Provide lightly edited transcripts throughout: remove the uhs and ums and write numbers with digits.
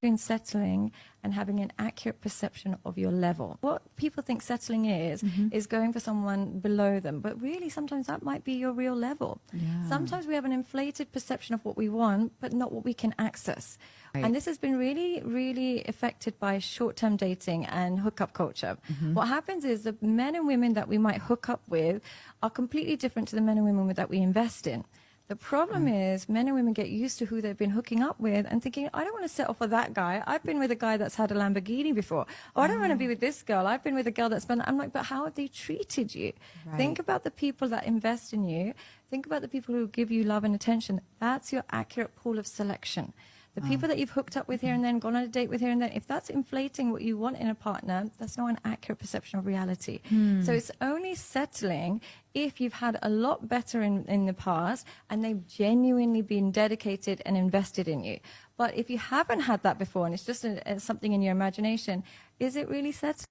between settling and having an accurate perception of your level. What people think settling is going for someone below them, but really sometimes that might be your real level. Yeah. Sometimes we have an inflated perception of what we want, but not what we can access. Right. And this has been really, really affected by short-term dating and hookup culture. What happens is the men and women that we might hook up with are completely different to the men and women that we invest in. The problem is men and women get used to who they've been hooking up with and thinking, I don't want to settle for that guy. I've been with a guy that's had a Lamborghini before. Oh, I don't want to be with this girl. I've been with a girl that's been, I'm like, but how have they treated you? Right. Think about the people that invest in you. Think about the people who give you love and attention. That's your accurate pool of selection. The people that you've hooked up with here and then, gone on a date with here and then, if that's inflating what you want in a partner, that's not an accurate perception of reality. So it's only settling if you've had a lot better in the past and they've genuinely been dedicated and invested in you. But if you haven't had that before and it's just something in your imagination, is it really settling?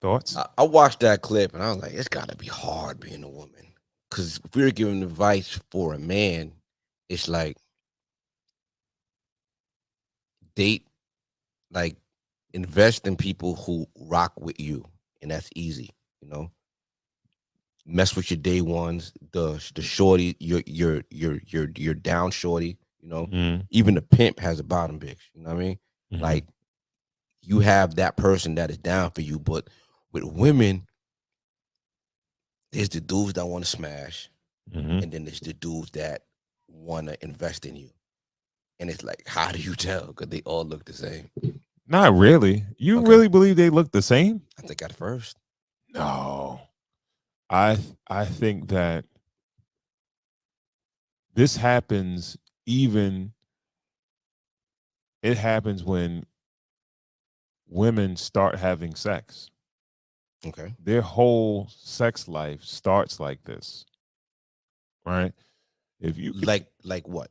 Thoughts? I watched that clip and I was like, it's got to be hard being a woman. Because if we were giving advice for a man, it's like date, like invest in people who rock with you, and that's easy. Mess with your day ones, the shorty, your down shorty. Even the pimp has a bottom bitch. You know what I mean? Like you have that person that is down for you, but with women, there's the dudes that want to smash, and then there's the dudes that want to invest in you. And it's like, how do you tell? Because they all look the same. Not really. You really believe they look the same? I think at first. No. I think that this happens it happens when women start having sex. Okay. Their whole sex life starts like this. Right? If you like what?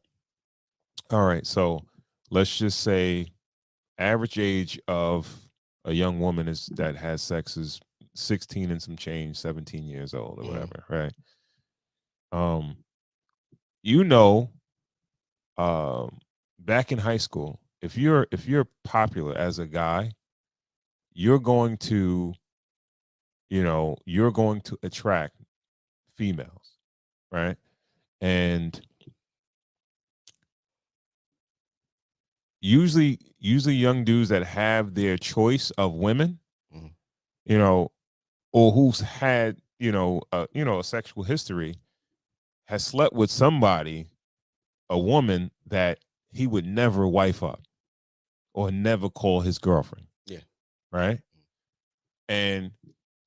All right, so let's just say average age of a young woman that has sex is 16 and some change, 17 years old or whatever, right? Back in high school, if you're popular as a guy, you're going to attract females, right? And usually young dudes that have their choice of women, or who's had a sexual history, has slept with somebody, a woman that he would never wife up or never call his girlfriend. Yeah. Right.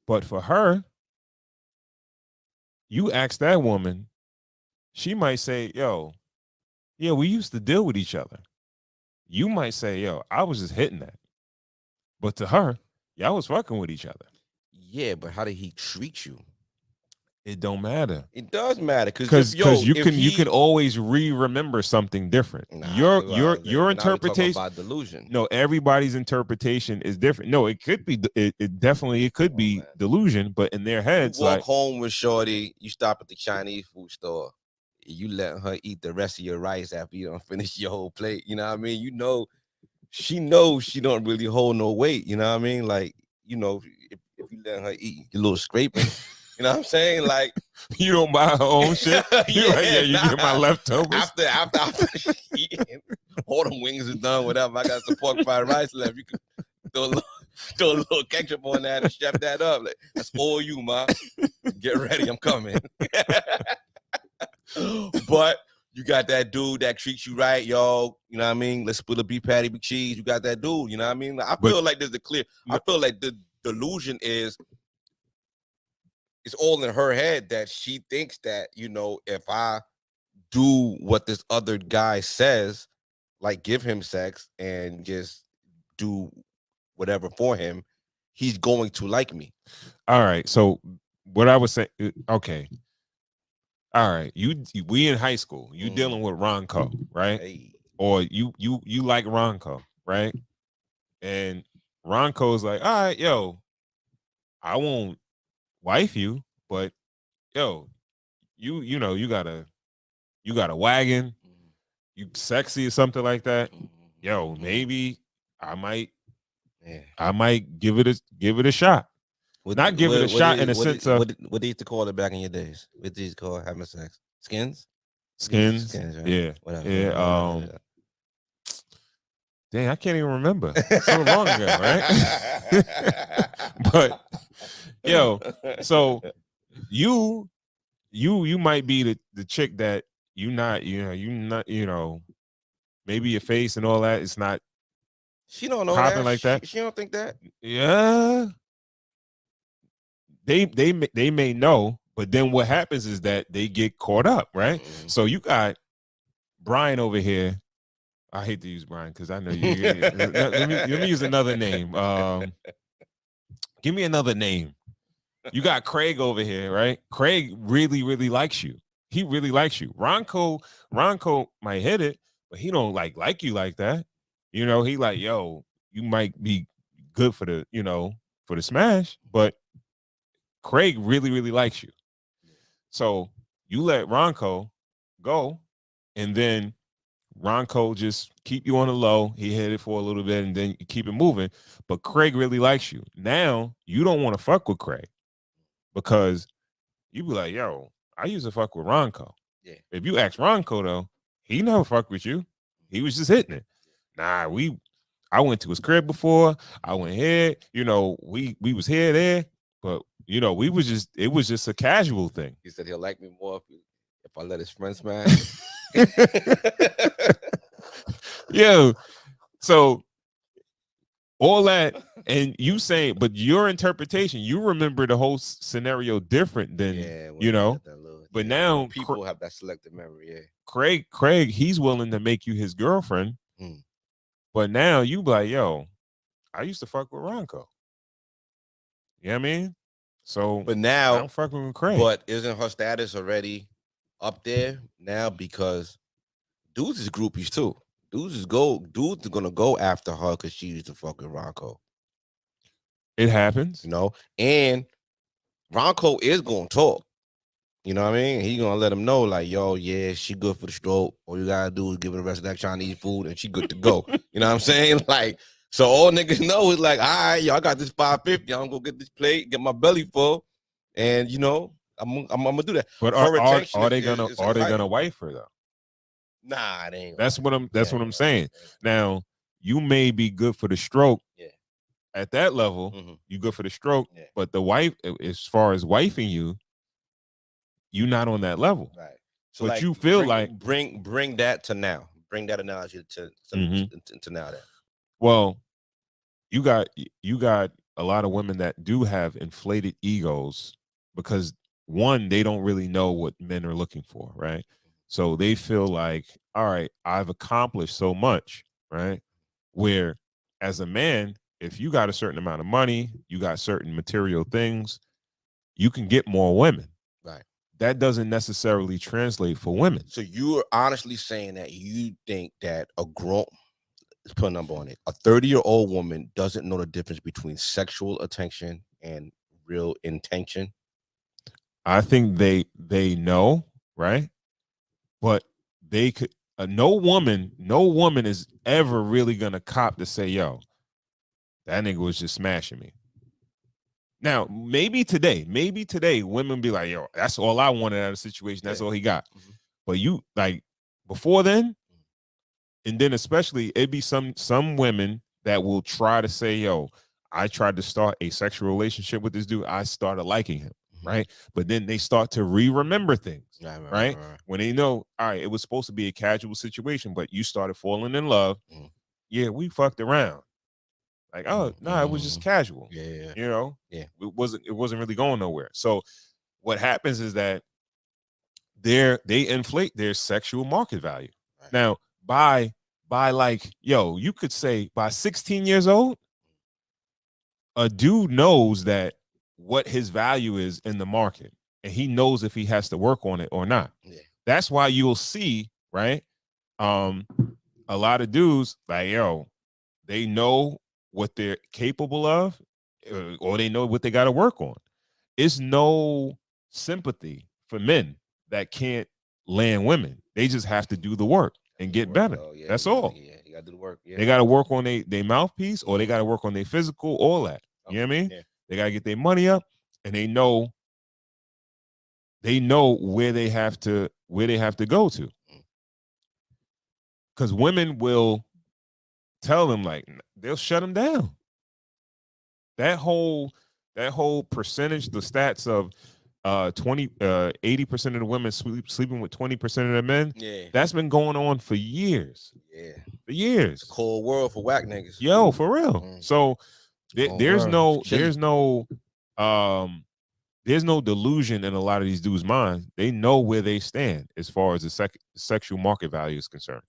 But for her, you ask that woman, she might say, yo, yeah, we used to deal with each other. You might say, yo, I was just hitting that. But to her, y'all was fucking with each other. Yeah, but how did he treat you? It don't matter. It does matter because you can always remember something different. Your interpretation about delusion. No, everybody's interpretation is different. No, it could be it definitely could be delusion, but in their heads, you walk home with shorty, you stop at the Chinese food store, you let her eat the rest of your rice after you don't finish your whole plate. You know what I mean? She knows she don't really hold no weight. You know what I mean? Like, if you let her eat your little scraping. You know what I'm saying? Like, you don't buy her own shit. You get my leftovers. After eating, all the wings is done, whatever. I got some pork fried rice left. You can throw a little ketchup on that and chef that up. Like, that's all you, ma. Get ready, I'm coming. But you got that dude that treats you right, y'all. You know what I mean? Let's split a beef patty with cheese. You got that dude. You know what I mean? I feel like there's I feel like the delusion is. It's all in her head that she thinks that, if I do what this other guy says, like give him sex and just do whatever for him, he's going to like me. All right. So what I would say, okay. All right. We in high school, you dealing with Ronco, right? Hey. Or you like Ronco, right? And Ronco's like, all right, yo, I won't wife you, but yo, you know, you got a wagon, you sexy or something like that. Yo, maybe I might give it a shot. Not give it a shot in a sense of what they used to call it back in your days. What they used to call having sex? Skins? skins. Skins, right? Yeah. Whatever. Yeah. Dang, I can't even remember. So long ago, right? But yo, so you might be the chick that you not, maybe your face and all that is not She don't know popping that. like that. She don't think that. Yeah. They may know, but then what happens is that they get caught up, right? Mm-hmm. So you got Brian over here. I hate to use Brian because I know you. let me use another name. Give me another name. You got Craig over here, right? Craig really, really likes you. He really likes you. Ronco might hit it, but he don't like you like that. You know, he like, yo, you might be good for the, for the smash, but Craig really, really likes you. So you let Ronco go, and then Ronco just keep you on the low. He hit it for a little bit, and then you keep it moving. But Craig really likes you. Now you don't want to fuck with Craig because you be like, yo, I used to fuck with Ronco. Yeah. If you ask Ronco though, he never fucked with you. He was just hitting it. Nah, I went to his crib before. I went here. We was here there, but it was just a casual thing. He said he'll like me more if I let his friends smash. Yo, so all that, and you saying, but your interpretation, you remember the whole scenario different than But now people have that selective memory. Yeah, Craig, he's willing to make you his girlfriend, but now you be like, yo, I used to fuck with Ronco. You know what I mean? So, but now I'm fucking with Craig. But isn't her status already up there now? Because dudes is groupies too. Dudes are gonna go after her because she used to fuck with Ronco. It happens, and Ronco is gonna talk. You know what I mean? He gonna let him know, like, yo, yeah, she good for the stroke. All you gotta do is give her the rest of that Chinese food, and she good to go. You know what I'm saying? Like, so all niggas know is like, all right, yo, I got this $550. I'm gonna get this plate, get my belly full, and I'm gonna do that. But are they gonna wife her though? Nah, it ain't. That's what I'm saying. Now, you may be good for the stroke. Yeah. At that level, you good for the stroke, but the wife, as far as wifing you, you're not on that level. Right. So but you feel bring that to now. Bring that analogy to now. That. Well, you got a lot of women that do have inflated egos because one, they don't really know what men are looking for, right? So they feel like, all right, I've accomplished so much, right? Where as a man, if you got a certain amount of money, you got certain material things, you can get more women. Right. That doesn't necessarily translate for women. So you're honestly saying that you think that let's put a number on it, a 30-year-old woman doesn't know the difference between sexual attention and real intention? I think they know, right? But they could no woman is ever really gonna cop to say, yo, that nigga was just smashing me. Now, maybe today, women be like, yo, that's all I wanted out of the situation. That's all he got. But you, like, before then, and then especially, it'd be some women that will try to say, yo, I tried to start a sexual relationship with this dude. I started liking him, right? But then they start to remember things, right? When they know, all right, it was supposed to be a casual situation, but you started falling in love. Yeah, we fucked around. Like, oh, no, it was just casual. Yeah. It wasn't really going nowhere. So what happens is that they inflate their sexual market value. Right. Now, by like, yo, you could say by 16 years old, a dude knows that what his value is in the market, and he knows if he has to work on it or not. Yeah. That's why you'll see, right? A lot of dudes like, yo, they know what they're capable of, or they know what they got to work on. It's no sympathy for men that can't land women. They just have to do the work and get better. Yeah, That's all. Yeah, you gotta do the work. Yeah. They gotta work on their mouthpiece, or they gotta work on their physical, all that. You know what I mean? Yeah. They gotta get their money up, and they know where they have to go to. Because women will tell them, like, they'll shut them down. That whole percentage, the stats of 80% of the women sleeping with 20% of the men. Yeah. That's been going on for years. Yeah. For years. It's a cold world for whack niggas. Yo, for real. So there's no delusion in a lot of these dudes' minds. They know where they stand as far as the sexual market value is concerned.